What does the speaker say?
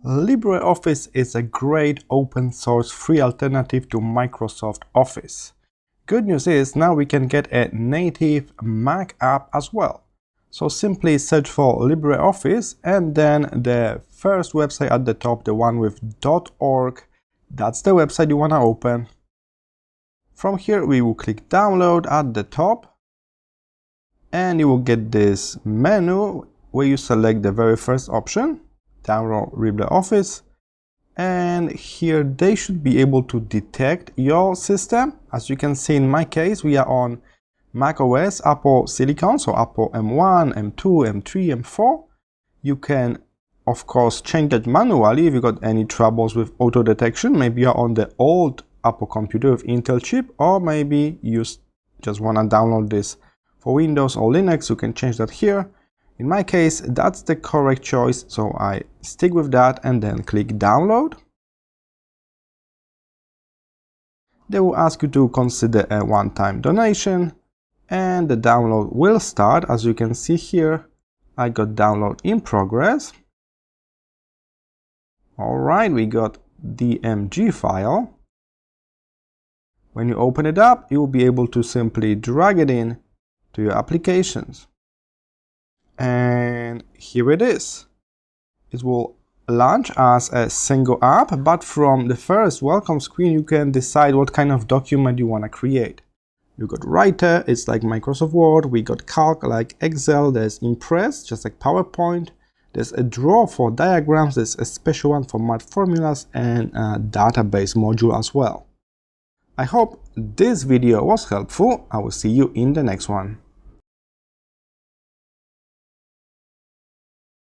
LibreOffice is a great open source free alternative to Microsoft Office. Good news is now we can get a native Mac app as well. So simply search for LibreOffice and then the first website at the top, the one with .org, that's the website you want to open. From here we will click download at the top and you will get this menu where you select the very first option, download LibreOffice, and here they should be able to detect your system. As you can see, in my case we are on Mac OS Apple Silicon, so Apple M1, M2, M3, M4. You can of course change that manually if you got any troubles with auto detection. Maybe you're on the old Apple computer with Intel chip, or maybe you just want to download this for Windows or Linux. You can change that here. In my case, that's the correct choice, so I stick with that and then click download. They will ask you to consider a one-time donation, and the download will start. As you can see here, I got download in progress. Alright, we got DMG file. When you open it up, you will be able to simply drag it in to your applications. And here it is. It will launch as a single app, but from the first welcome screen you can decide what kind of document you want to create. You got Writer, it's like Microsoft Word. We got Calc like Excel. There's Impress, just like PowerPoint. There's a Draw for diagrams. There's a special one for math formulas, and a database module as well. I hope this video was helpful. I will see you in the next one.